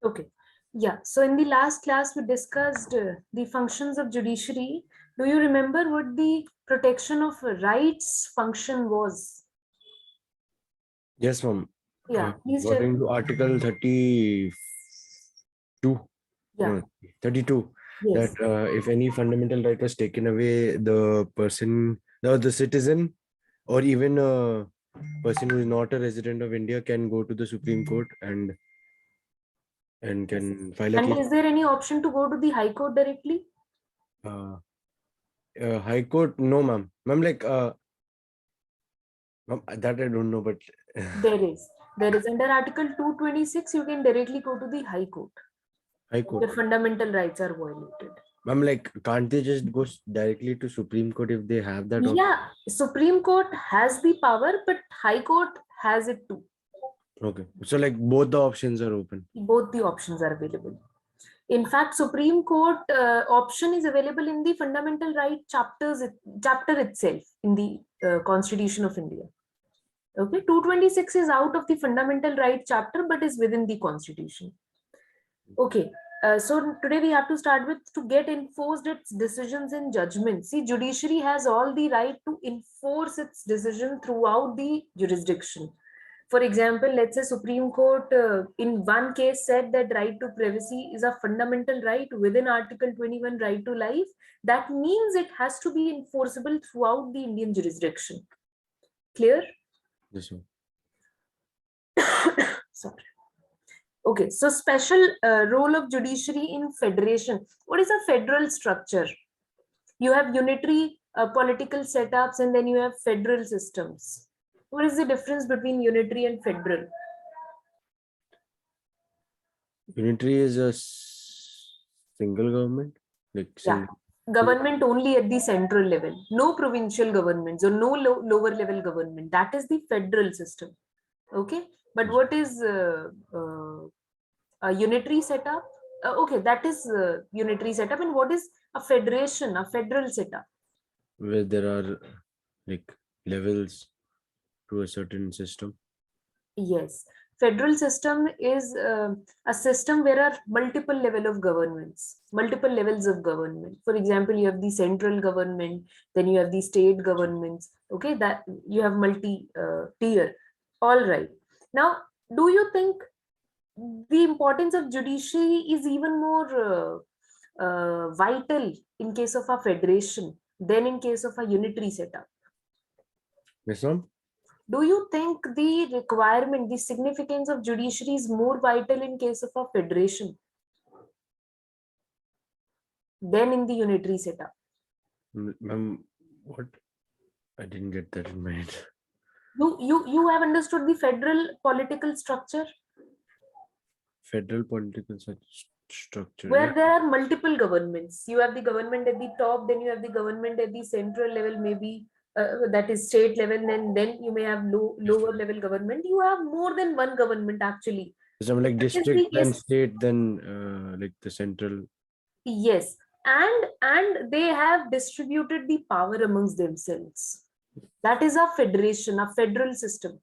Okay. Yeah. So in the last class, we discussed the functions of judiciary. Do you remember what the protection of rights function was? Yes, ma'am. Yeah. Please tell According me. to Article 32, Yeah. no, 32, that Yes. if any fundamental right was taken away, the person, the citizen, or even a person who is not a resident of India can go to the Supreme Court and Yes. can file a And case. is there any option to go to the High Court directly? Uh, High Court, no, ma'am. Ma'am, like, ma'am, that I don't know, but There is. There is. Under Article 226, you can directly go to the High Court. High When Court. your fundamental rights are violated. Ma'am, like, can't they just go directly to Supreme Court if they have that option? Yeah. Supreme Court has the power, but High Court has it too. Okay. So, like, both the options are open. Both the options are available. In fact, Supreme Court option is available in the fundamental right chapter itself in the Constitution of India. Okay, 226 is out of the fundamental right chapter, but is within the Constitution. Okay, so today we have to start with to get enforced its decisions and judgments. See, judiciary has all the right to enforce its decision throughout the jurisdiction. For example, let's say Supreme Court in one case said that right to privacy is a fundamental right within Article 21, right to life. That means it has to be enforceable throughout the Indian jurisdiction. Clear? Yes, sir. Sorry. Okay, so special role of judiciary in federation. What is a federal structure? You have unitary political setups and then you have federal systems. What is the difference between unitary and federal? Unitary is a single government, like Yeah, single. government only at the central level, no provincial governments or no lower level government. That is the federal system. Okay, but what is a unitary setup? Okay, that is unitary setup. And what is a federation, a federal setup? Where there are like levels to a certain system. Yes, federal system is a system where are multiple level of governments, multiple levels of government. For example, you have the central government, then you have the state governments. Okay, that you have multi tier. All right. Now, do you think the importance of judiciary is even more vital in case of a federation than in case of a unitary setup? Yes, ma'am. Do you think the requirement, the significance of judiciary is more vital in case of a federation than in the unitary setup? Ma'am, what? I didn't get that in my head. You have understood the federal political structure Federal political structure. where Yeah. there are multiple governments. You have the government at the top, then you have the government at the central level, maybe that is state level, and then you may have lower level government. You have more than one government actually. Some like That is the district, then case. state, then like the central. Yes, and they have distributed the power amongst themselves. That is a federation, a federal system.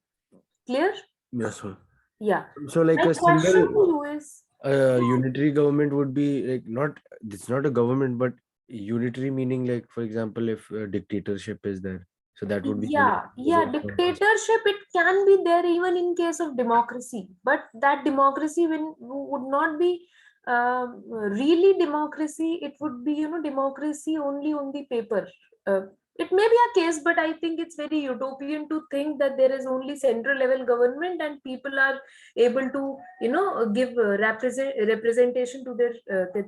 Clear? Yes, sir. Yeah. So like My a question to single you is, unitary government would be like not, it's not a government, but unitary meaning like, for example, if a dictatorship is there, so that would be unitary yeah, dictatorship, it can be there even in case of democracy, but that democracy would not be really democracy. It would be, democracy only on the paper. It may be a case, but I think it's very utopian to think that there is only central level government and people are able to, give representation to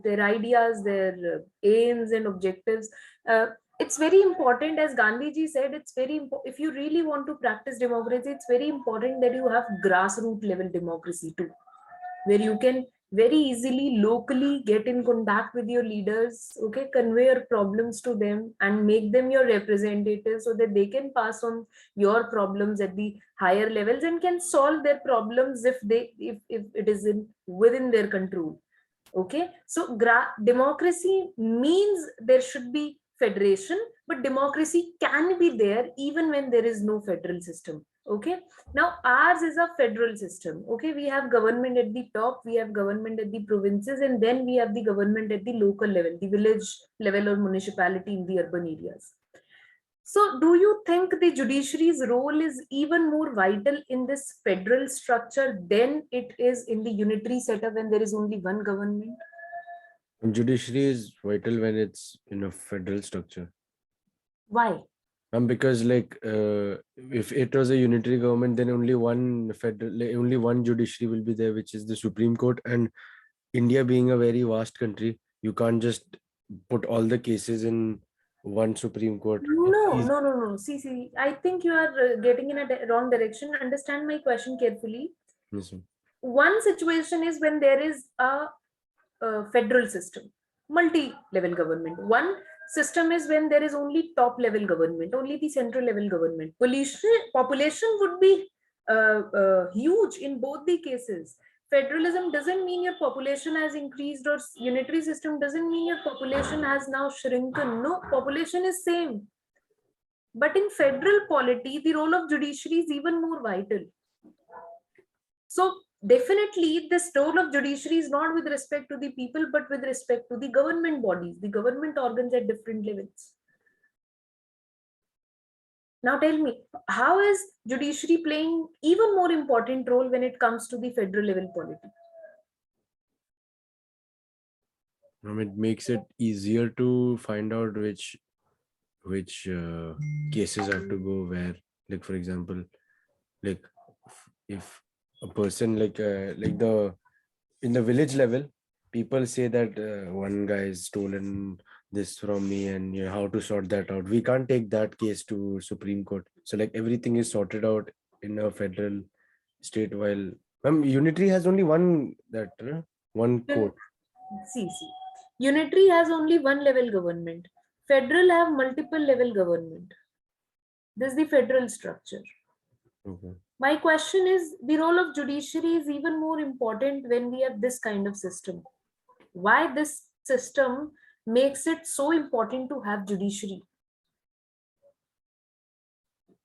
their ideas, their aims and objectives. It's very important, as Gandhiji said, it's very important. If you really want to practice democracy, it's very important that you have grassroots level democracy too, where you can very easily locally get in contact with your leaders, okay, convey your problems to them and make them your representatives so that they can pass on your problems at the higher levels and can solve their problems if it is within their control. Okay, so democracy means there should be federation, but democracy can be there even when there is no federal system. Okay, now ours is a federal system. Okay, we have government at the top, we have government at the provinces, and then we have the government at the local level, the village level or municipality in the urban areas. So do you think the judiciary's role is even more vital in this federal structure than it is in the unitary setup when there is only one government? Judiciary is vital when it's in a federal structure. Why? Because if it was a unitary government, then only one federal, only one judiciary will be there, which is the Supreme Court. And India being a very vast country, you can't just put all the cases in one Supreme Court. No, no, no, no. See, I think you are getting in a wrong direction. Understand my question carefully. Yes, sir. One situation is when there is a federal system, multi-level government. One system is when there is only top-level government, only the central level government. Population would be huge in both the cases. Federalism doesn't mean your population has increased, or unitary system doesn't mean your population has now shrunken. No, population is same. But in federal polity, the role of judiciary is even more vital. So definitely this role of judiciary is not with respect to the people, but with respect to the government bodies, the government organs at different levels. Now tell me, how is judiciary playing even more important role when it comes to the federal level polity? It makes it easier to find out which cases have to go where. Like for example, like if a person like the in the village level, people say that one guy has stolen this from me, and how to sort that out. We can't take that case to Supreme Court. So like everything is sorted out in a federal state, while unitary has only one court. See. Unitary has only one level government. Federal have multiple level government. This is the federal structure. Okay. My question is, the role of judiciary is even more important when we have this kind of system. Why this system makes it so important to have judiciary?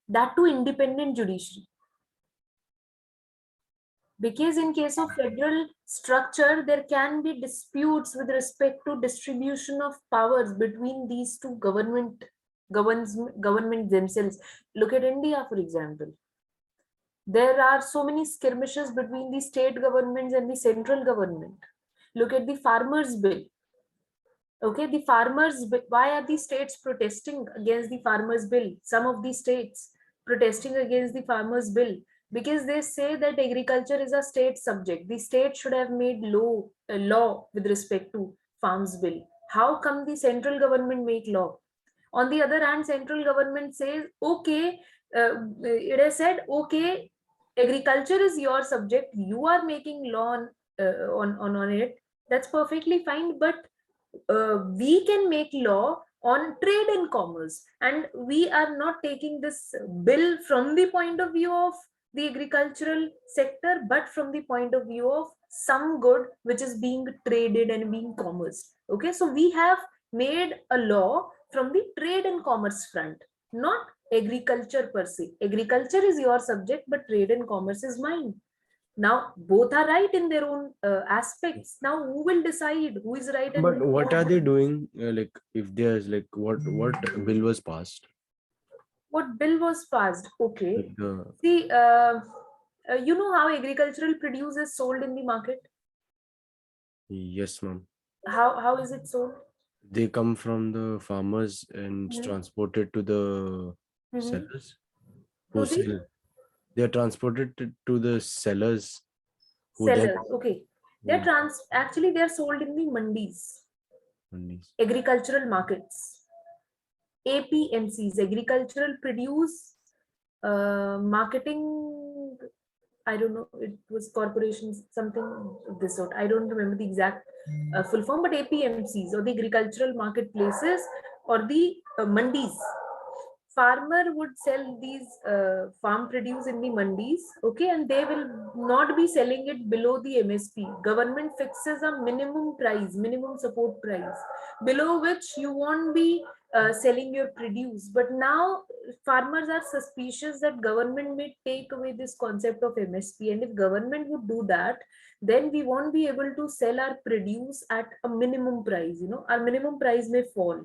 That too independent judiciary. Because in case of federal structure, there can be disputes with respect to distribution of powers between these two government themselves. Look at India, for example. There are so many skirmishes between the state governments and the central government. Look at the farmers bill. Okay, the farmers bill. Why are the states protesting against the farmers bill? Some of the states protesting against the farmers bill because they say that agriculture is a state subject. The state should have made a law with respect to farms bill. How come the central government make law? On the other hand, central government says, okay, it has said, okay, agriculture is your subject. You are making law on it. That's perfectly fine. But we can make law on trade and commerce, and we are not taking this bill from the point of view of the agricultural sector, but from the point of view of some good which is being traded and being commerce. Okay, so we have made a law from the trade and commerce front, not agriculture per se. Agriculture is your subject, but trade and commerce is mine. Now both are right in their own aspects. Now who will decide who is right and who But is what are wrong? they doing? Like if there's like what bill was passed? What bill was passed? Okay, Like the see, you know how agricultural produce is sold in the market? Yes, ma'am. How is it sold? They come from the farmers and Mhm. transported to the Mhm. sellers who To the sell. They are transported to the sellers who then sellers. Okay, they're who actually they're sold in the mandis, monies. agricultural markets. APMCs, agricultural produce marketing. I don't know, it was corporations, something of this sort. I don't remember the exact full form, but APMCs, or the agricultural marketplaces, or the mandis. Farmer would sell these farm produce in the mandis, okay, and they will not be selling it below the MSP. Government fixes a minimum price, minimum support price, below which you won't be selling your produce. But now farmers are suspicious that government may take away this concept of MSP, and if government would do that, then we won't be able to sell our produce at a minimum price. Our minimum price may fall.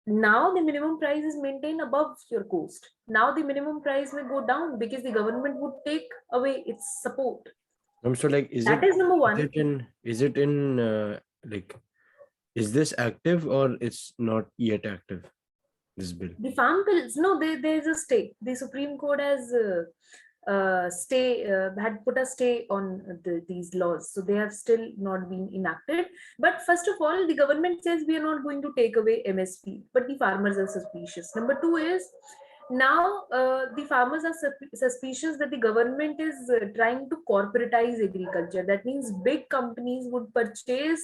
Now the minimum price is maintained above your cost. Now the minimum price may go down because the government would take away its support. So like, That is number is one. it in like, is this active or it's not yet active, this bill? The farm bills, no, there's a stay. The Supreme Court has had put a stay on these laws, so they have still not been enacted. But first of all, the government says we are not going to take away MSP, but the farmers are suspicious. Number two is, now the farmers are suspicious that the government is trying to corporatize agriculture. That means big companies would purchase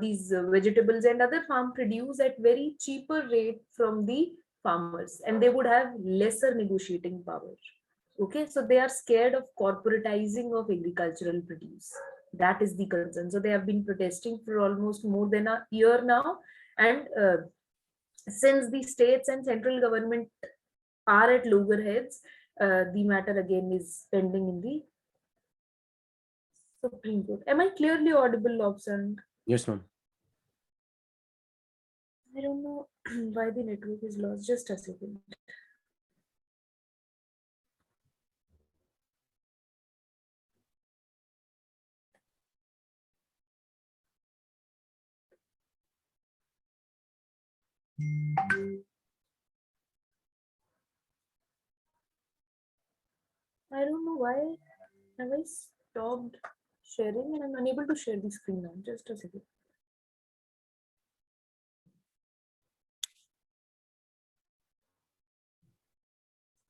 these vegetables and other farm produce at very cheaper rate from the farmers, and they would have lesser negotiating power. Okay, so they are scared of corporatizing of agricultural produce. That is the concern. So they have been protesting for almost more than a year now, and since the states and central government are at loggerheads, the matter again is pending in the Supreme Court. Am I clearly audible, Lobsang? Yes, ma'am. I don't know why the network is lost. Just a second. I don't know why have I stopped sharing and I'm unable to share the screen now. Just a second.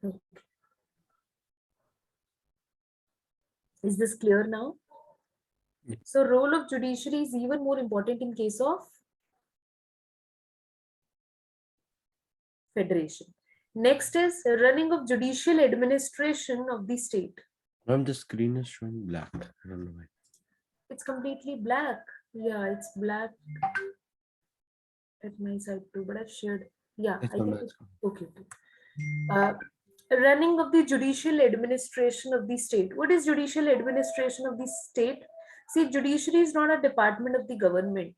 Okay. Is this clear now? Yeah. So role of judiciary is even more important in case of federation. Next is running of judicial administration of the state. Ma'am, the screen is showing black. I don't know why. It's completely black. Yeah, it's black at my side too, but I've shared. Yeah, Yes, I ma'am, think that's it's okay. Uh, Running of the judicial administration of the state. What is judicial administration of the state? See, judiciary is not a department of the government.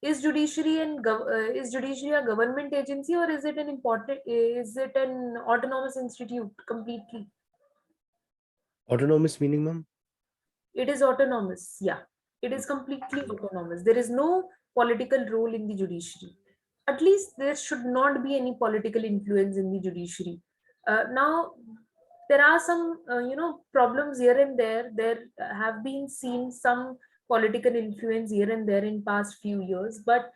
Is judiciary a government agency, or is it an autonomous institute completely? autonomous meaning, ma'am? It is autonomous. Yeah, it is completely autonomous. There is no political role in the judiciary. At least there should not be any political influence in the judiciary. Now, there are some, problems here and there. There have been seen some political influence here and there in past few years, but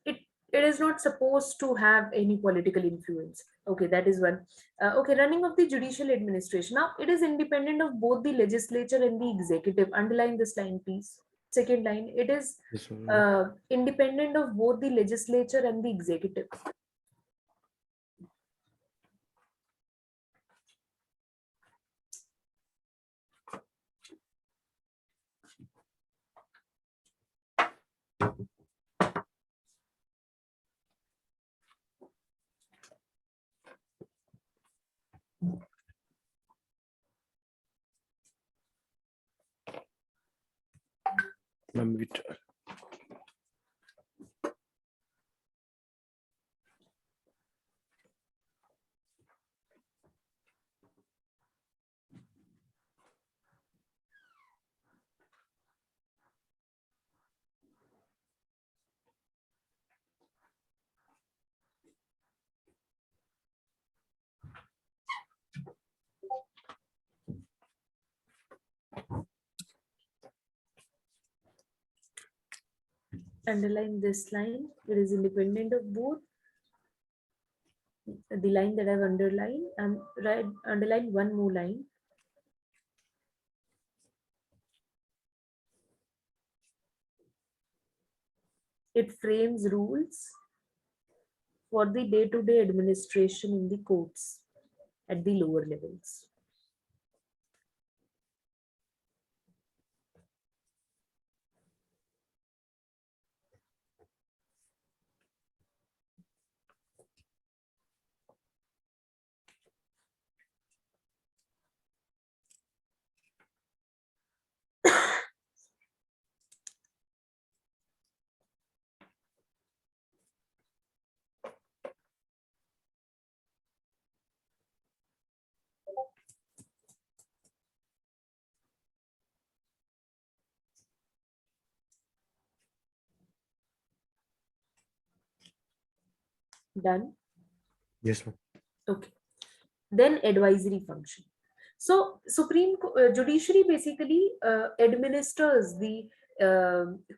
it is not supposed to have any political influence. Okay, that is one. Okay, running of the judicial administration. Now, it is independent of both the legislature and the executive. Underline this line, please. Second line, it is This one, ma'am. independent of both the legislature and the executive. Ma'am, wait. Underline this line. It is independent of both. The line that I've underlined, and underline one more line. It frames rules for the day-to-day administration in the courts at the lower levels. Done? Yes, ma'am. Okay. Then advisory function. So judiciary basically administers the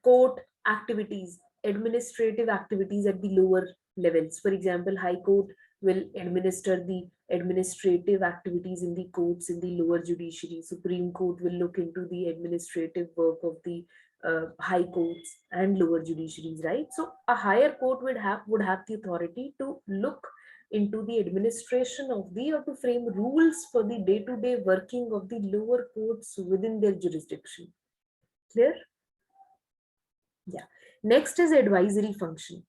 court activities, administrative activities at the lower levels. For example, High Court will administer the administrative activities in the courts in the lower judiciary. Supreme Court will look into the administrative work of the high courts and lower judiciaries, right? So a higher court would have the authority to look into the administration of the or to frame rules for the day-to-day working of the lower courts within their jurisdiction. Clear? Yeah. Next is advisory function.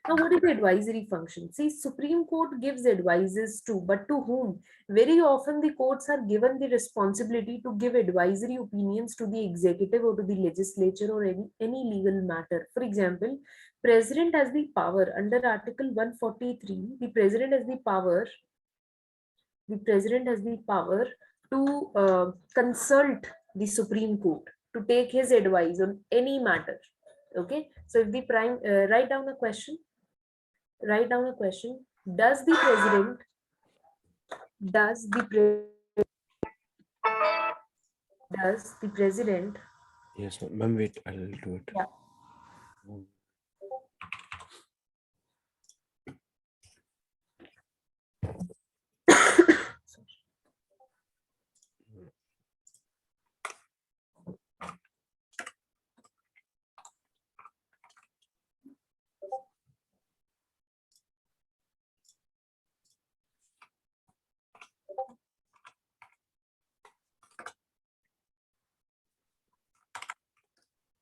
Now, what is the advisory function? See, Supreme Court gives advices to, but to whom? Very often the courts are given the responsibility to give advisory opinions to the executive or to the legislature or any legal matter. For example, President has the power under Article 143. The president has the power to consult the Supreme Court to take his advice on any matter. Okay, so if the prime write down a question. Does the pre- does the president Yes, ma'am. Ma'am, wait, I'll do it. yeah,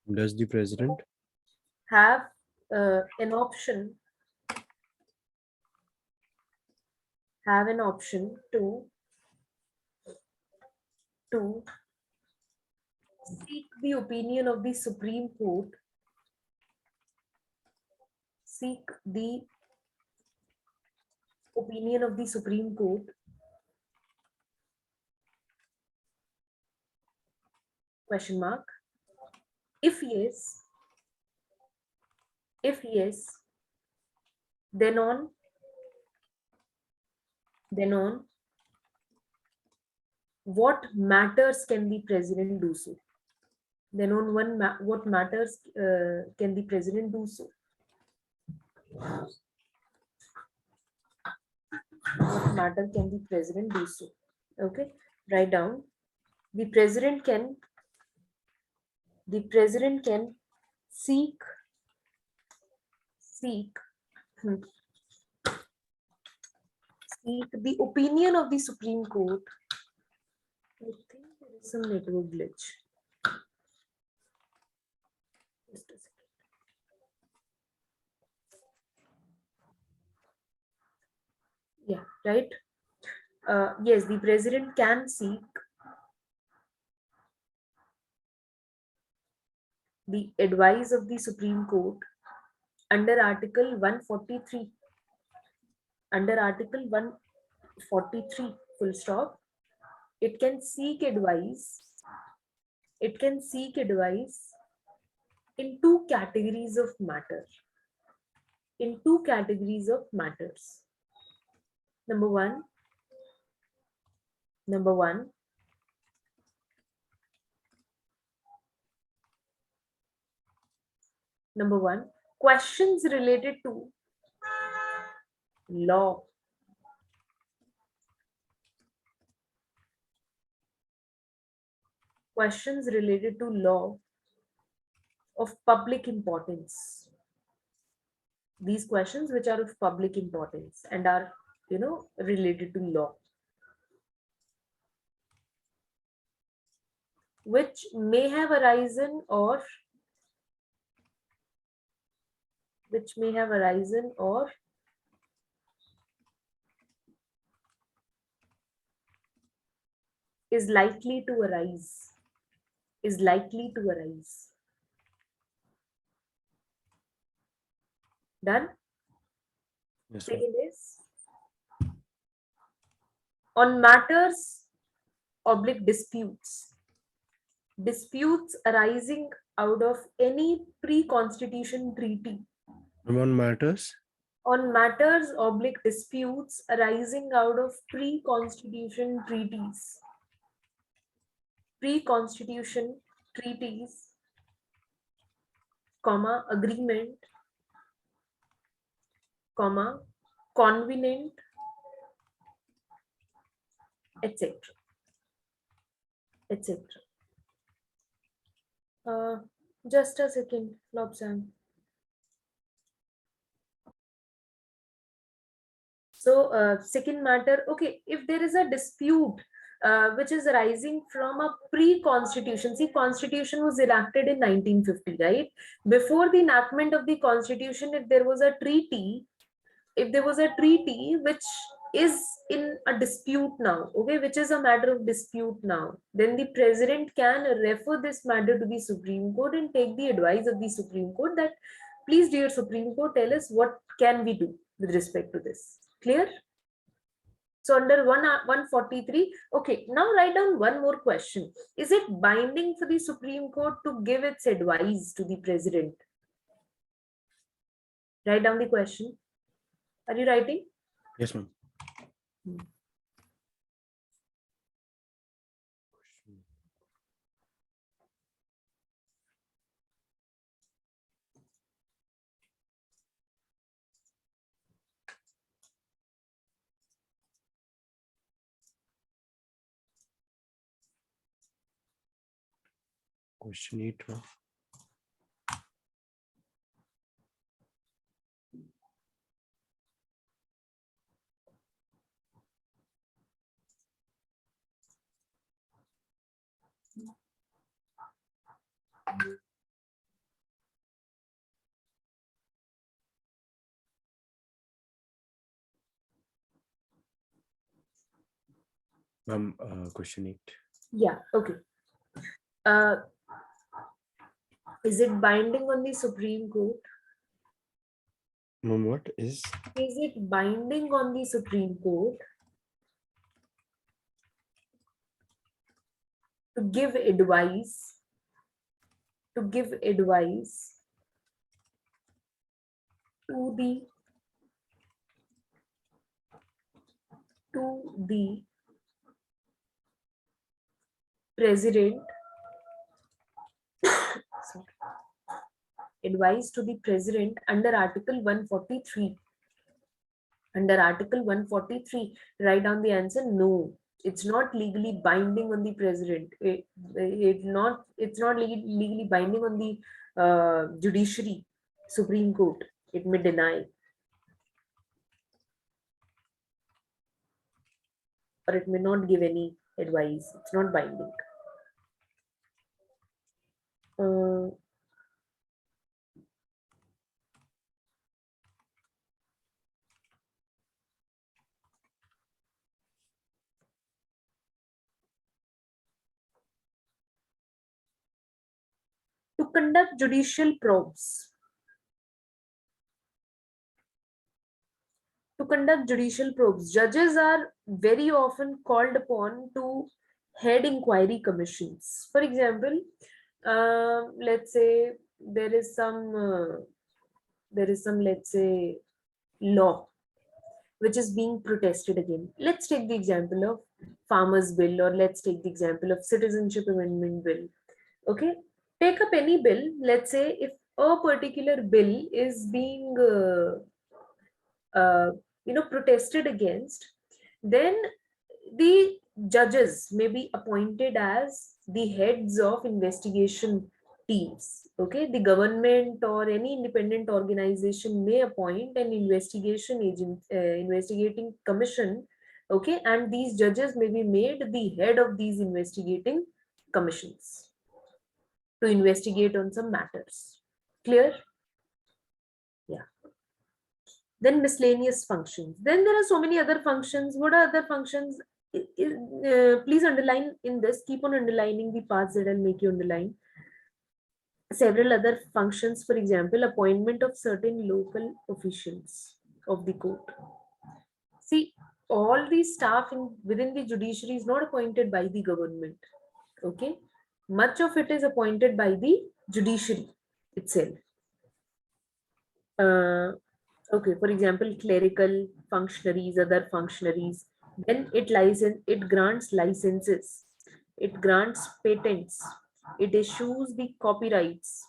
Does the president have an option to seek the opinion of the Supreme Court, seek the opinion of the Supreme Court, question mark. If yes, if yes, then on what matters can the president do so? Then on what matters can the president do so? What matter can the president do so? Okay, write down. The president can seek seek hmm, seek the opinion of the Supreme Court. I think there is some network glitch. Just a second. Yeah, right. Yes, the president can seek the advice of the Supreme Court under Article 143. Under Article 143, full stop. It can seek advice. It can seek advice in two categories of matter. In two categories of matters. Number one, questions related to law. Questions related to law of public importance. These questions which are of public importance and are, related to law, which may have arisen or is likely to arise. Done? Yes, ma'am. Second is on matters oblique disputes arising out of any pre-constitution treaty. On matters? on matters oblique disputes arising out of pre-constitution treaties. Pre-constitution treaties, comma, agreement, comma, convenient, etc. etc. Just a second, Lobsang. So, second matter, okay, if there is a dispute which is arising from a pre-constitution, see, constitution was enacted in 1950, right? Before the enactment of the constitution, if there was a treaty, which is in a dispute now, okay, which is a matter of dispute now, then the president can refer this matter to the Supreme Court and take the advice of the Supreme Court that, please, dear Supreme Court, tell us what can we do with respect to this. Clear? So under 143, okay, now write down one more question. Is it binding for the Supreme Court to give its advice to the president? Write down the question. Are you writing? Yes, ma'am. Question 8, ma'am. Question 8. Yeah, okay. Is it binding on the Supreme Court? Ma'am, what is? Is it binding on the Supreme Court to give advice, to the president, sorry, advice to the president under Article 143. Under Article 143, write down the answer. No, it's not legally binding on the president. It's not legally binding on the judiciary, Supreme Court. It may deny, or it may not give any advice. It's not binding. To conduct judicial probes. To conduct judicial probes, judges are very often called upon to head inquiry commissions. For example, let's say there is some, let's say, law which is being protested again. Let's take the example of Farmers Bill, or let's take the example of Citizenship Amendment Bill. Okay, take up any bill. Let's say if a particular bill is being protested against, then the judges may be appointed as the heads of investigation teams. Okay, the government or any independent organization may appoint an investigating commission. Okay, and these judges may be made the head of these investigating commissions to investigate on some matters. Clear? Yeah. Then miscellaneous functions. Then there are so many other functions. What are other functions? Please underline in this. Keep on underlining the parts that I'll make you underline. Several other functions, for example, appointment of certain local officials of the court. See, all the staff within the judiciary is not appointed by the government. Okay, much of it is appointed by the judiciary itself. Okay, for example, clerical functionaries, other functionaries. Then it grants licenses, it grants patents, it issues the copyrights,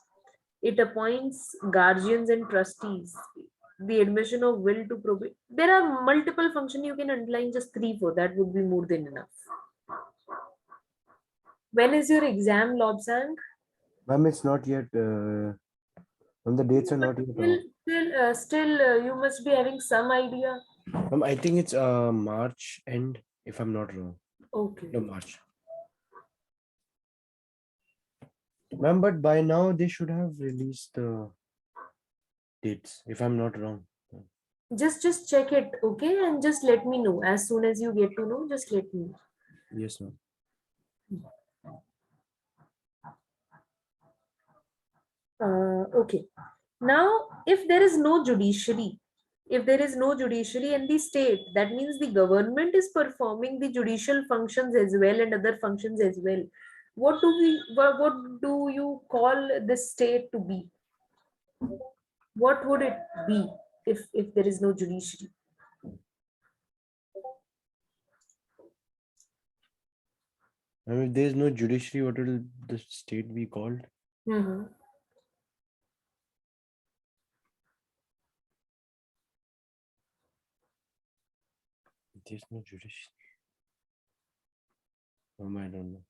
it appoints guardians and trustees, the admission of will to probate. There are multiple functions. You can underline just three, four. That would be more than enough. When is your exam, Lobsang? Ma'am, it's not yet. Ma'am, the dates are But not yet still, out. you must be having some idea. Ma'am, I think it's March end, if I'm not wrong. Okay. No, March. Ma'am, but by now they should have released the dates, if I'm not wrong. Just check it, okay, and just let me know as soon as you get to know. Just let me know. Yes, ma'am. Okay. Now, if there is no judiciary, if there is no judiciary in the state, that means the government is performing the judicial functions as well and other functions as well. What do you call this state to be? What would it be if there is no judiciary? I mean, if there's no judiciary, what will the state be called? Mm-hmm. There's no judiciary. I don't know.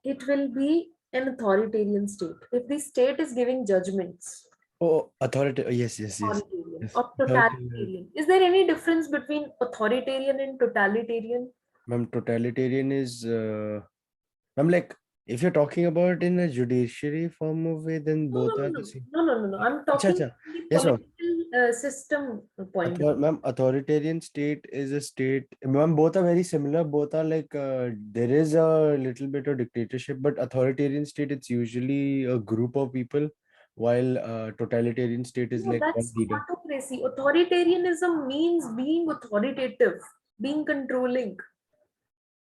It will be an authoritarian state. If the state is giving judgments, Oh, authority. Oh, yes, yes, yes. authoritarian Yes. or Authoritarian. totalitarian. Is there any difference between authoritarian and totalitarian? Ma'am, totalitarian is. Ma'am, like, if you're talking about in a judiciary form of way, then No, no, both no, are no, the same. no, no, no, no. I'm Acha, talking acha. from the Yes, ma'am. political system point of view. Ma'am, authoritarian state is a state. Ma'am, both are very similar. Both are like there is a little bit of dictatorship, but authoritarian state it's usually a group of people, while totalitarian state is No, like one that's leader. autocracy. Authoritarianism means being authoritative, being controlling.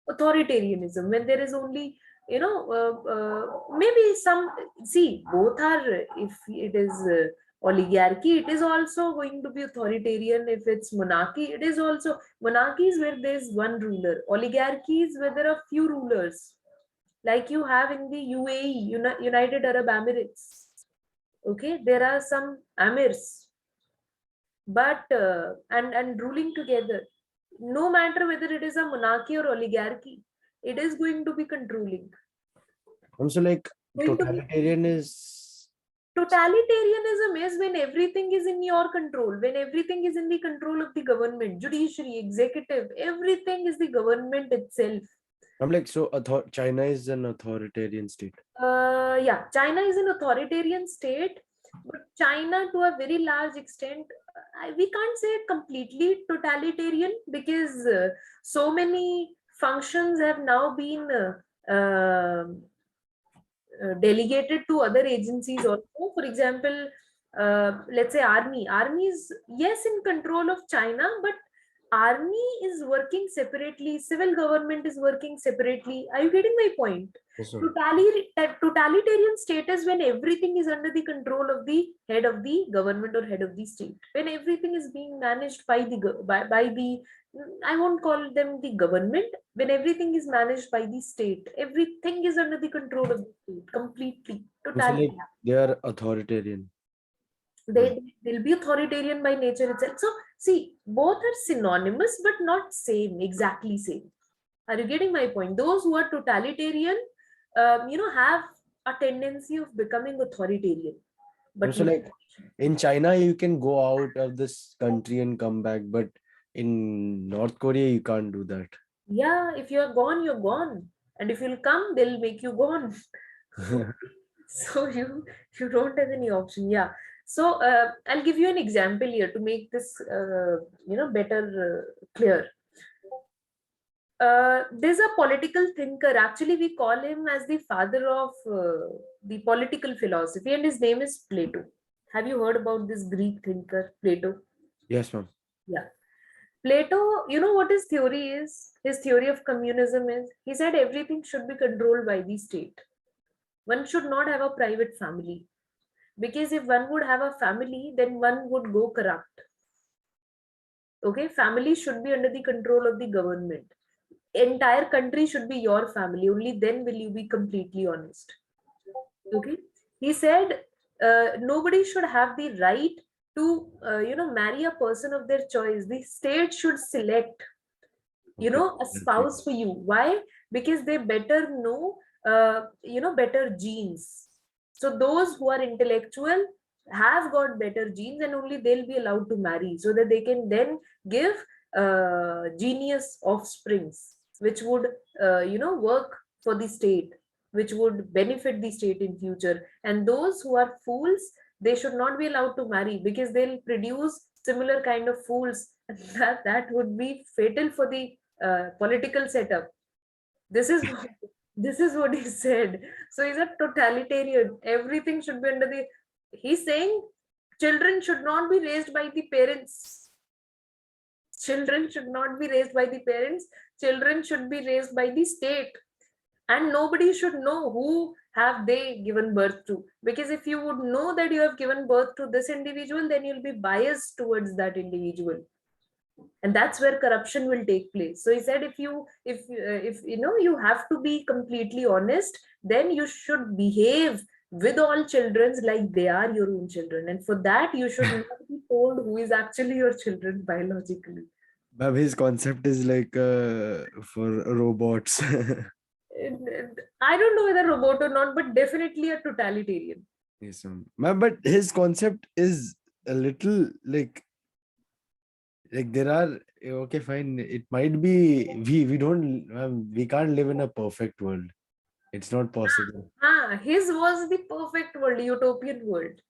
Authoritarianism, when there is only, maybe some, see, both are, if it is oligarchy, it is also going to be authoritarian. If it's monarchy, it is also, monarchy is where there is one ruler, oligarchy is where there are few rulers, like you have in the UAE, United Arab Emirates. Okay, there are some amirs, but and ruling together, no matter whether it is a monarchy or oligarchy, it is going to be controlling, So like going to be. totalitarian is. Totalitarianism is when everything is in your control, when everything is in the control of the government, judiciary, executive, everything is the government itself. I'm like so. China is an authoritarian state. Yeah, China is an authoritarian state, but China, to a very large extent, we can't say completely totalitarian, because so many functions have now been delegated to other agencies also. For example, let's say army. Army is, yes, in control of China, but army is working separately. Civil government is working separately. Are you getting my point? Yes, ma'am. Totalitarian state is when everything is under the control of the head of the government or head of the state. When everything is being managed by by the, I won't call them the government. When everything is managed by the state, everything is under the control of the state completely. So like Totalitarian. they are authoritarian. Right. They'll be authoritarian by nature itself. So see, both are synonymous but not same, exactly same. Are you getting my point? Those who are totalitarian, have a tendency of becoming authoritarian, but So not. like in China, you can go out of this country and come back, but in North Korea, you can't do that. Yeah, if you're gone, you're gone, and if you'll come, they'll make you gone. So you don't have any option. Yeah. So I'll give you an example here to make this better clear. There's a political thinker. Actually, we call him as the father of the political philosophy, and his name is Plato. Have you heard about this Greek thinker, Plato? Yes, ma'am. Yeah. Plato, you know what his theory is? His theory of communism is, he said everything should be controlled by the state. One should not have a private family. Because if one would have a family, then one would go corrupt. Okay, family should be under the control of the government. Entire country should be your family. Only then will you be completely honest. Okay, he said nobody should have the right to marry a person of their choice. The state should select Okay. a That's it. spouse for you. Why? Because they better know better genes. So those who are intellectual have got better genes, and only they'll be allowed to marry, so that they can then give genius offsprings which would work for the state, which would benefit the state in future. And those who are fools, they should not be allowed to marry, because they'll produce similar kind of fools. That would be fatal for the political setup. This is what, this is what he said. So he's a totalitarian. Everything should be under the. He's saying children should not be raised by the parents. Children should not be raised by the parents. Children should be raised by the state, and nobody should know who have they given birth to. Because if you would know that you have given birth to this individual, then you'll be biased towards that individual, and that's where corruption will take place. So he said if you have to be completely honest, then you should behave with all children like they are your own children, and for that you should not be told who is actually your children biologically. Ma'am, his concept is like for robots. I don't know whether robot or not, but definitely a totalitarian. Yes, ma'am, but his concept is a little like there are okay, fine. It might be we don't we can't live in a perfect world. It's not possible. His was the perfect world, utopian world.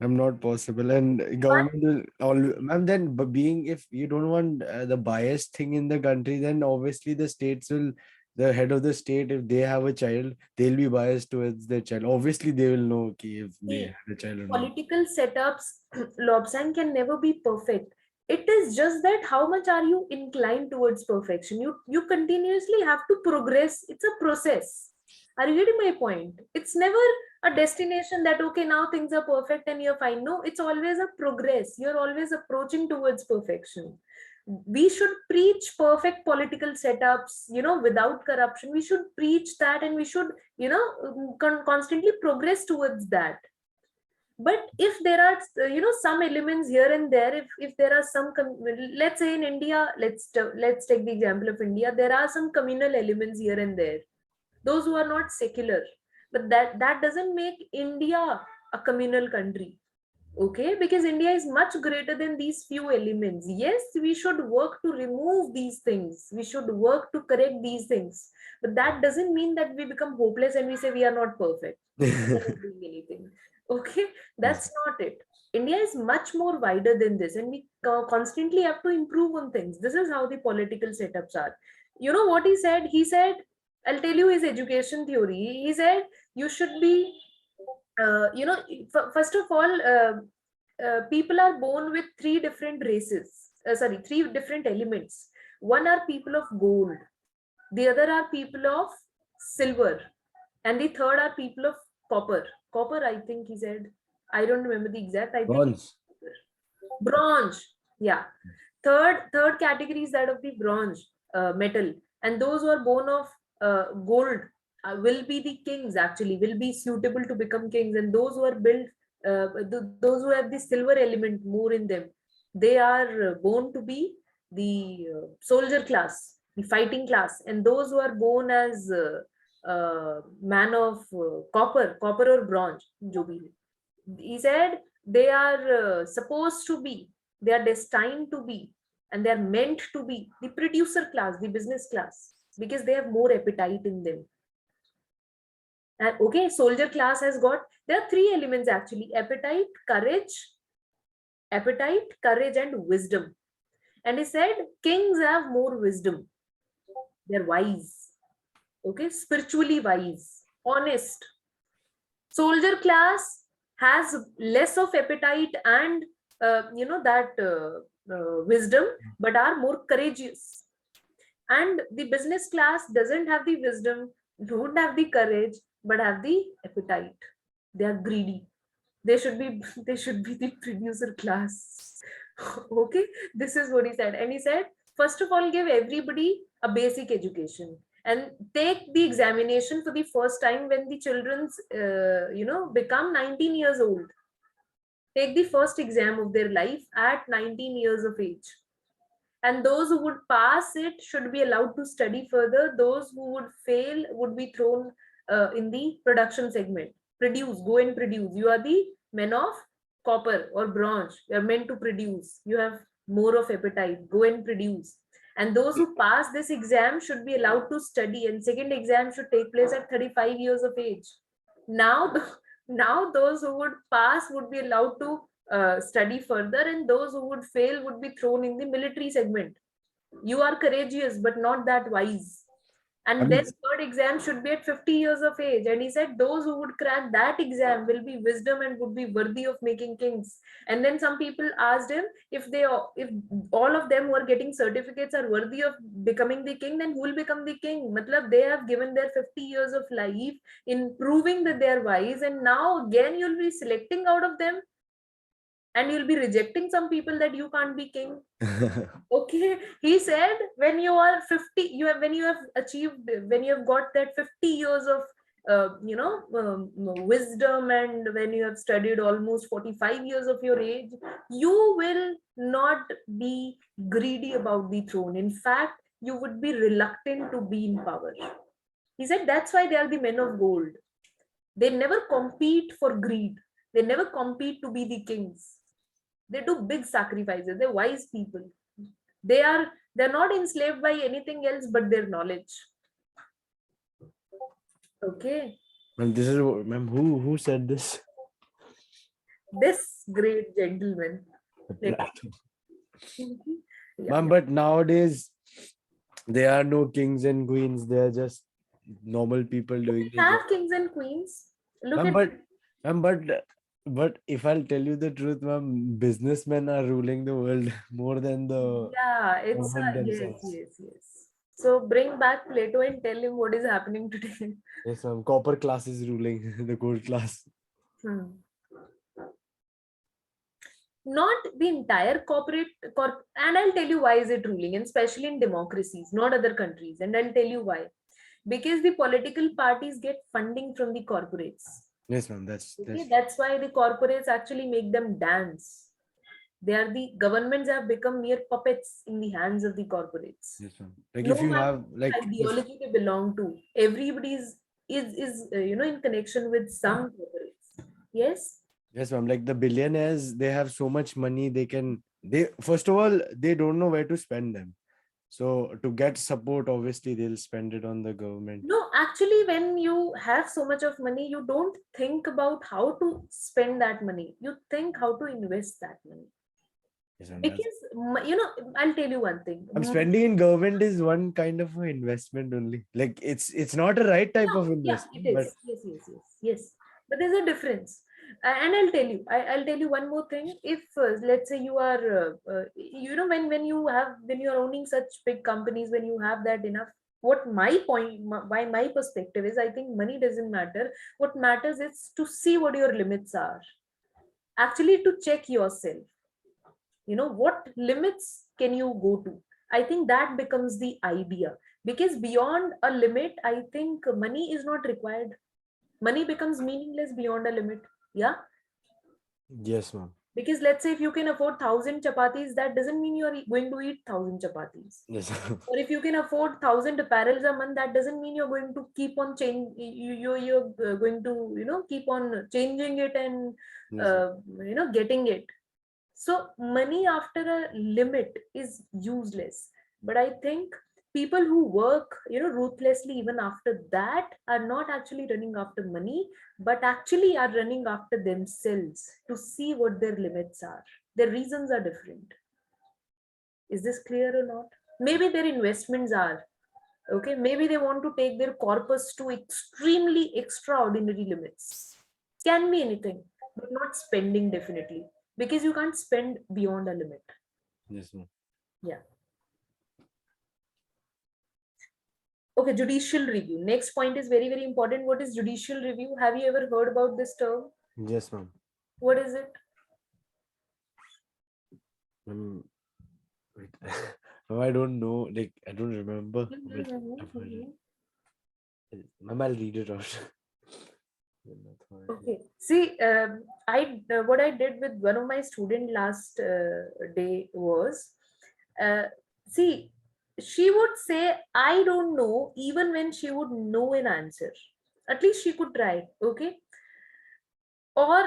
I'm not possible, and But government will all. Ma'am, then but being if you don't want the biased thing in the country, then obviously the states will. The head of the state, if they have a child, they'll be biased towards their child. Obviously, they will know okay, if they see, had a child or not. political setups, Lobsang, can never be perfect. It is just that how much are you inclined towards perfection? You continuously have to progress. It's a process. Are you getting my point? It's never a destination that okay, now things are perfect and you're fine. No, it's always a progress. You're always approaching towards perfection. We should preach perfect political setups, without corruption. We should preach that, and we should, constantly progress towards that. But if there are some elements here and there, if there are some let's say in India, let's take the example of India, there are some communal elements here and there, those who are not secular, but that doesn't make India a communal country. Okay, because India is much greater than these few elements. Yes, we should work to remove these things, we should work to correct these things, but that doesn't mean that we become hopeless and we say we are not perfect, we are not doing anything. Okay, Yes. that's not it. India is much more wider than this, and we constantly have to improve on things. This is how the political setups are. You know what he said? He said, I'll tell you his education theory. He said you should be first of all, people are born with three different races. Three different elements. One are people of gold, the other are people of silver, and the third are people of copper. Copper, I think he said. I don't remember the exact. I think Bronze. bronze. Yeah. Third category is that of the bronze metal, and those who are born of gold will be the kings, actually will be suitable to become kings. And those who are built those who have the silver element more in them, they are born to be the soldier class, the fighting class. And those who are born as man of copper or bronze, jo bhi hai, he said they are supposed to be, they are destined to be, and they are meant to be the producer class, the business class, because they have more appetite in them. And okay, soldier class has got, there are three elements actually: appetite, courage, and wisdom. And he said kings have more wisdom, they're wise, okay, spiritually wise, honest. Soldier class has less of appetite and that wisdom, but are more courageous. And the business class doesn't have the wisdom, don't have the courage, but have the appetite. They are greedy. They should be they should be the producer class. Okay, this is what he said. And he said, first of all, give everybody a basic education and take the examination for the first time when the children's become 19 years old. Take the first exam of their life at 19 years of age, and those who would pass it should be allowed to study further. Those who would fail would be thrown in the production segment. Produce, go and produce. You are the men of copper or bronze. You are meant to produce. You have more of appetite, go and produce. And those who pass this exam should be allowed to study, and second exam should take place at 35 years of age. Now now those who would pass would be allowed to study further, and those who would fail would be thrown in the military segment. You are courageous but not that wise. I And mean, then third exam should be at 50 years of age, and he said those who would crack that exam will be wisdom and would be worthy of making kings. And then some people asked him, if all of them who are getting certificates are worthy of becoming the king, then who will become the king? Matlab, they have given their 50 years of life in proving that they are wise, and now again you'll be selecting out of them, and you'll be rejecting some people that you can't be king. Okay, he said when you are 50, when you have achieved, when you have got that 50 years of wisdom, and when you have studied almost 45 years of your age, you will not be greedy about the throne. In fact, you would be reluctant to be in power. He said that's why they are the men of gold. They never compete for greed. They never compete to be the kings. They do big sacrifices. They're wise people. They're not enslaved by anything else but their knowledge. Okay. ma'am, this is ma'am, who said this? This great gentleman. Plato. Yeah. Ma'am, but nowadays there are no kings and queens. They are just normal people doing their job. Have kings and queens. Look Ma'am, at ma'am, but if I'll tell you the truth, ma'am, businessmen are ruling the world more than the yeah, it's government yes, themselves. yes, yes. So bring back Plato and tell him what is happening today. Yes, ma'am. Copper class is ruling the gold class. Hmm. Not the entire and I'll tell you why is it ruling, and especially in democracies, not other countries, and I'll tell you why. Because the political parties get funding from the corporates. Yes, ma'am. That's Okay, that's why the corporates actually make them dance. The governments have become mere puppets in the hands of the corporates. yes, ma'am. Like No if you matter have what like if ideology they belong to, everybody is in connection with some corporates. Yes. yes, ma'am. Like the billionaires, they have so much money. They first of all they don't know where to spend them. So to get support, obviously they'll spend it on the government. No, actually, when you have so much of money, you don't think about how to spend that money. You think how to invest that money. Yes, ma'am. That's Because, I'll tell you one thing. I'm spending in government is one kind of an investment only. Like it's not a right type of Yeah, it investment, but is. Yes, yes, yes, yes. But there's a difference. And I'll tell you, I'll tell you one more thing. If let's say you are, when you are owning such big companies, when you have that enough. What my point, my perspective is, I think money doesn't matter. What matters is to see what your limits are. Actually, to check yourself. What limits can you go to? I think that becomes the idea, because beyond a limit, I think money is not required. Money becomes meaningless beyond a limit. Yeah, yes, ma'am. because let's say if you can afford 1,000 chapatis, that doesn't mean you're going to eat 1,000 chapatis. Yes. Or if you can afford 1,000 apparels a month, that doesn't mean you're going to keep on change. You're going to keep on changing it and Yes, ma'am. getting it. So money after a limit is useless. But I think people who work, ruthlessly even after that are not actually running after money, but actually are running after themselves to see what their limits are. Their reasons are different. Is this clear or not? Maybe their investments are. Okay, maybe they want to take their corpus to extremely extraordinary limits. Can be anything, but not spending definitely, because you can't spend beyond a limit. Yes, ma'am. Yeah. Okay, judicial review. Next point is very, very important. What is judicial review? Have you ever heard about this term? Yes, ma'am. What is it? Wait. Ma'am, I don't know. Like, I don't remember. But I've heard Mhm. it. Ma'am, I'll read it out. Authority. Okay. See, what I did with one of my student last day was, uh, see, she would say, "I don't know," even when she would know an answer. At least she could try. Okay. Or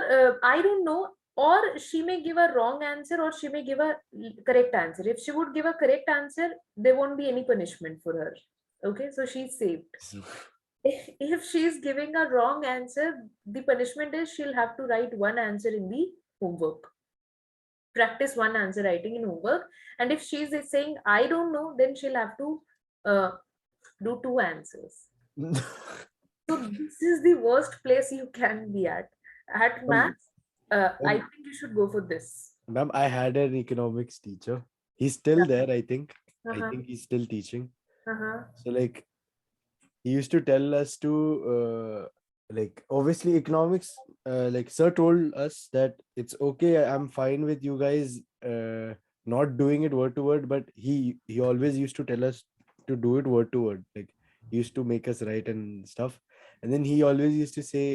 I don't know. Or she may give a wrong answer, or she may give a correct answer. If she would give a correct answer, there won't be any punishment for her. Okay, so she's saved. So, If she's giving a wrong answer, the punishment is she'll have to write one answer in the homework. Practice one answer writing in homework. And if she's saying I don't know, then she'll have to uh, do two answers. So this is the worst place you can be at. At um, maths, I um, think you should go for this. ma'am, I had an economics teacher. He's still there, I think. I Uh-huh. think he's still teaching. Uh-huh. So, like, he used to tell us to, like, obviously, economics, like, sir told us that it's okay. I'm fine with you guys not doing it word to word, but he always used to tell us to do it word to word. Like, he used to make us write and stuff. And then he always used to say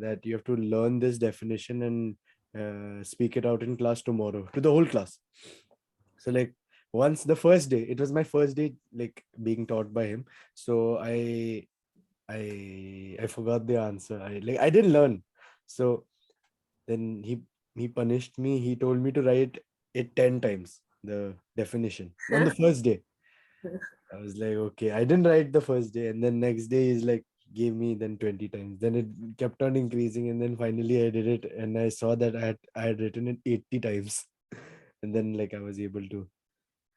that you have to learn this definition and speak it out in class tomorrow to the whole class. So, like, once the first day, it was my first day like being taught by him. So I forgot the answer. I didn't learn. So then he punished me. He told me to write it 10 times, the definition, on the first day. I was like, okay. I didn't write the first day, and then next day he's like gave me then 20 times. Then it kept on increasing, and then finally I did it, and I saw that I had written it 80 times. And then, like, I was able to,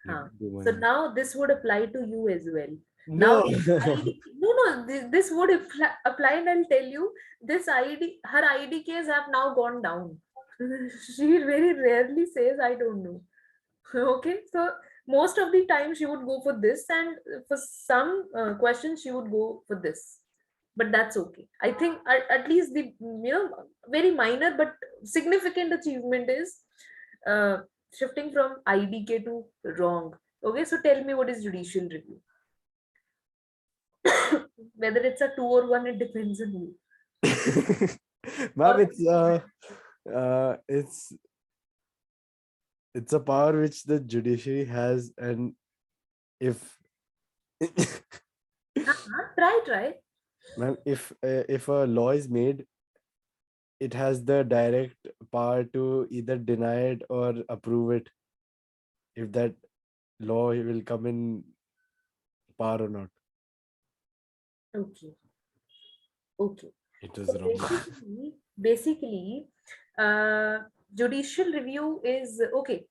like, Huh. do So my now this would apply to you as well. Now, no. no, this would apply, and I'll tell you, this ID, her IDKs have now gone down. She very rarely says, I don't know. Okay, so most of the time she would go for this, and for some questions she would go for this. But that's okay. I think at least the very minor but significant achievement is uh, shifting from IDK to wrong. Okay, so tell me, what is judicial review? Whether it's a two or one, it depends on you. Ma'am, it's it's a power which the judiciary has, and if Try. ma'am, if a law is made, it has the direct power to either deny it or approve it, if that law will come in power or not. Okay, okay. It So is wrong. basically, uh, judicial review is okay.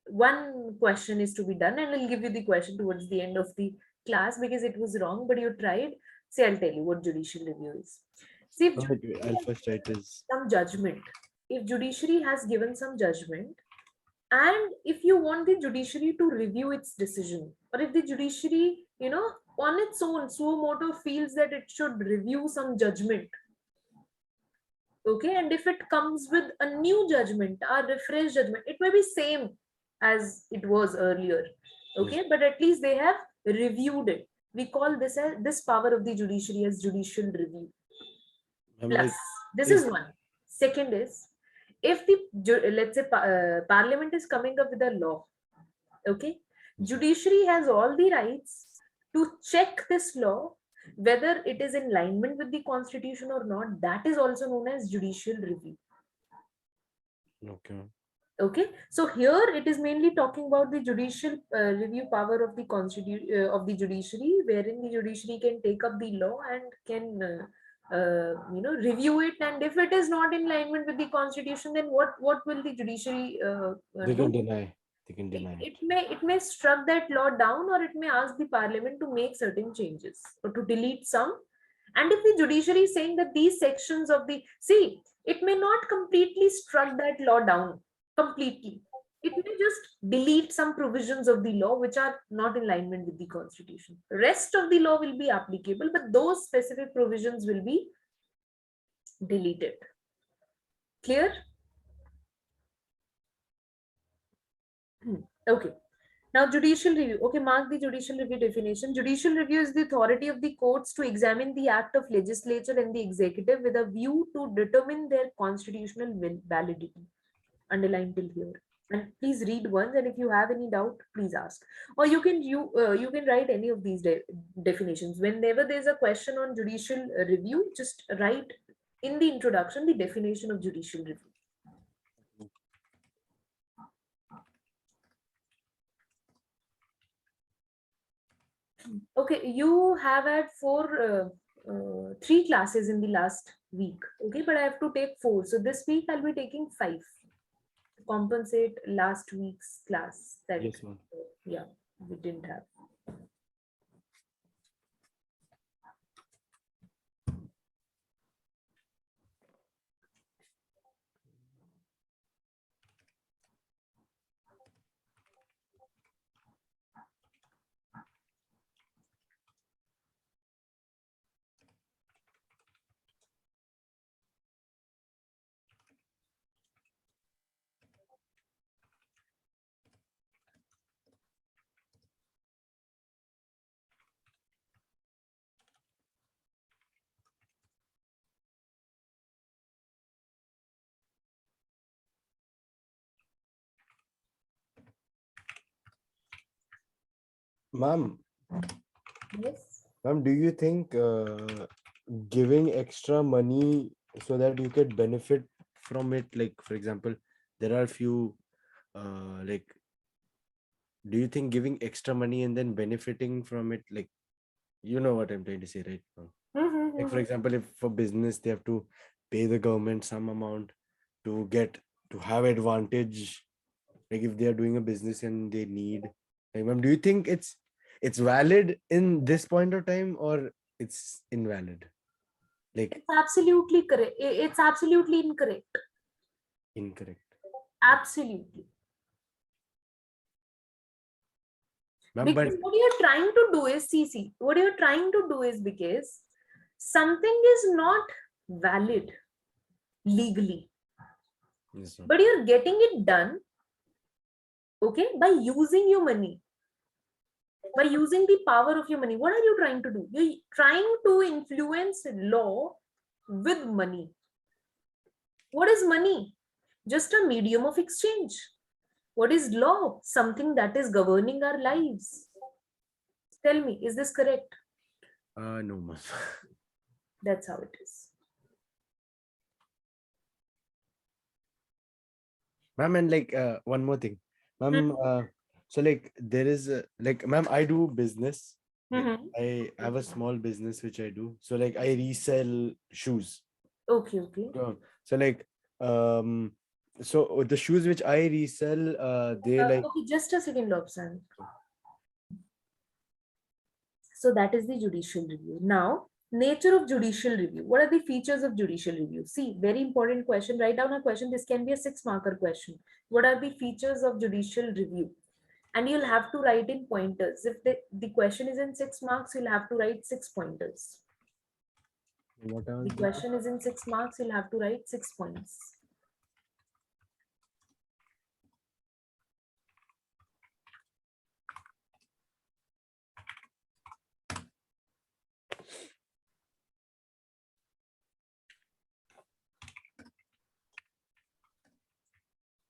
One question is to be done, and I'll give you the question towards the end of the class because it was wrong, but you tried. See, I'll tell you what judicial review is. See, if Wait, judiciary I'll has first write is some judgment, if judiciary has given some judgment, and if you want the judiciary to review its decision, or if the judiciary, on its own suo moto feels that it should review some judgment, okay, and if it comes with a new judgment, a refreshed judgment, it may be same as it was earlier, yes. okay, but at least they have reviewed it. We call this power of the judiciary as judicial review. I'm Plus, like, this if is one. Second is, if the let's say parliament is coming up with a law, okay, judiciary has all the rights to check this law whether it is in alignment with the constitution or not. That is also known as judicial review. okay. Okay, so here it is mainly talking about the judicial review power of the of the judiciary, wherein the judiciary can take up the law and can review it, and if it is not in alignment with the constitution, then what will the judiciary They do? can deny. They can deny It it. may struck that law down, or it may ask the parliament to make certain changes or to delete some. And if the judiciary is saying that these sections of the, see, it may not completely struck that law down completely, it may just delete some provisions of the law which are not in alignment with the constitution. Rest of the law will be applicable, but those specific provisions will be deleted. Clear? Okay. Now, judicial review. Okay, mark the judicial review definition. Judicial review is the authority of the courts to examine the act of legislature and the executive with a view to determine their constitutional validity. Underline till here. And please read once, and if you have any doubt, please ask. Or you can write any of these definitions. Whenever there's a question on judicial review, just write in the introduction the definition of judicial review. Okay, you have had three classes in the last week. Okay, but I have to take 4. So this week I'll be taking 5 to compensate last week's class that Yes, ma'am. yeah, we didn't have. Ma'am, Yes. ma'am, do you think giving extra money so that you could benefit from it, like for example, there are few like, do you think giving extra money and then benefiting from it, like, you know what I'm trying to say, right, ma'am? Like for example, if for business they have to pay the government some amount to get to have advantage, like if they are doing a business and they need, like, ma'am, do you think it's valid in this point of time or it's invalid, like It's absolutely correct. It's absolutely incorrect. incorrect? Absolutely. Ma'am, but Because what you're trying to do is, what you're trying to do is, because something is not valid legally, yes, ma'am. but you're getting it done, okay, by using your money, by using the power of your money. What are you trying to do? You're trying to influence law with money. What is money? Just a medium of exchange. What is law? Something that is governing our lives. Tell me, is this correct? No, ma'am. That's how it is. Ma'am, and like one more thing, ma'am. So like there is like, ma'am, I do business. Like, Mm-hmm. I have a small business which I do. So like I resell shoes. Okay, okay. So like so the shoes which I resell, they like, Okay, just a second, Lobsan. So that is the judicial review. Now, nature of judicial review. What are the features of judicial review? See, very important question. Write down a question. This can be a 6-marker question. What are the features of judicial review? And you'll have to write in pointers. If the question is in 6 marks, you'll have to write 6 pointers. what are The the, question is in 6 marks, you'll have to write 6 points.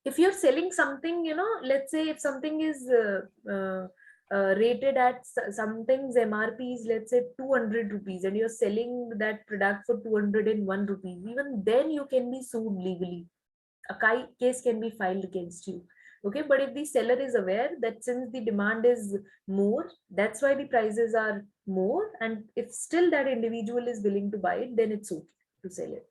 If you're selling something, let's say if something is rated at something's MRP is, let's say, 200 rupees, and you're selling that product for 201 rupees, even then you can be sued legally. A case can be filed against you. Okay, but if the seller is aware that since the demand is more, that's why the prices are more, and if still that individual is willing to buy it, then it's okay to sell it.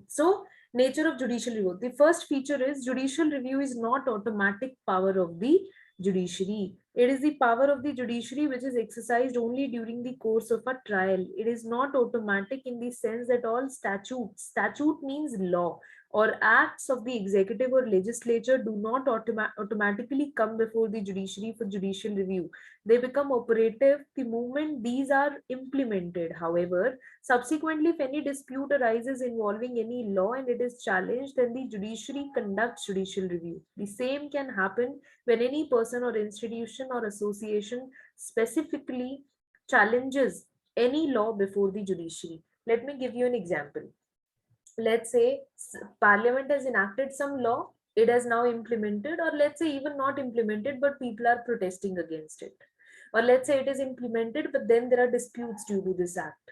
So, nature of judicial review. The first feature is judicial review is not automatic power of the judiciary. It is the power of the judiciary which is exercised only during the course of a trial. It is not automatic in the sense that all statute means law. or acts of the executive or legislature do not automatically come before the judiciary for judicial review. They become operative the moment these are implemented. However, subsequently, if any dispute arises involving any law and it is challenged, then the judiciary conducts judicial review. The same can happen when any person or institution or association specifically challenges any law before the judiciary. Let me give you an example. Let's say Parliament has enacted some law, it has now implemented, or let's say even not implemented, but people are protesting against it. Or let's say it is implemented, but then there are disputes due to this act.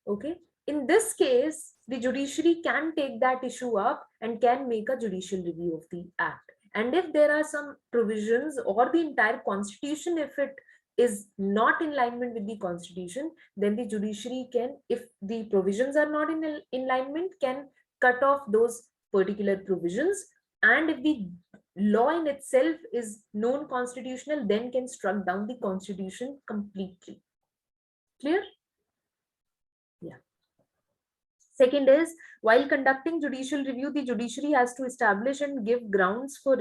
Okay. In this case, the judiciary can take that issue up and can make a judicial review of the act. And if there are some provisions or the entire constitution, if it is not in alignment with the constitution, then the judiciary can, if the provisions are not in alignment, can cut off those particular provisions. And if the law in itself is non-constitutional, then can struck down the constitution completely. Clear? Yeah. Second is, while conducting judicial review, the judiciary has to establish and give grounds for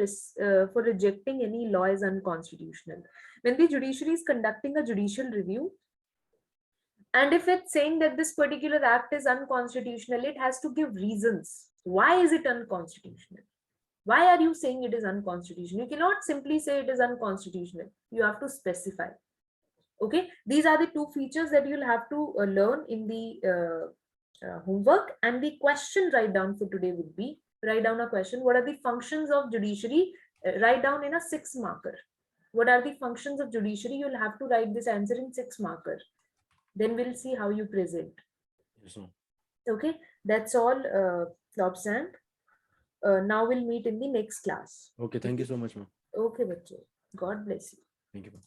rejecting any law as unconstitutional. When the judiciary is conducting a judicial review, and if it's saying that this particular act is unconstitutional, it has to give reasons. Why is it unconstitutional? Why are you saying it is unconstitutional? You cannot simply say it is unconstitutional. You have to specify. Okay, these are the two features that you'll have to learn in the homework. And the question write down for today would be, write down a question: what are the functions of judiciary? Write down in a 6 marker. What are the functions of judiciary? You'll have to write this answer in 6 marker. Then we'll see how you present. Yes, ma'am. Okay, that's all, Lobsang. Now we'll meet in the next class. Okay, thank you so much, ma'am. Okay, bache. God bless you. Thank you, ma'am.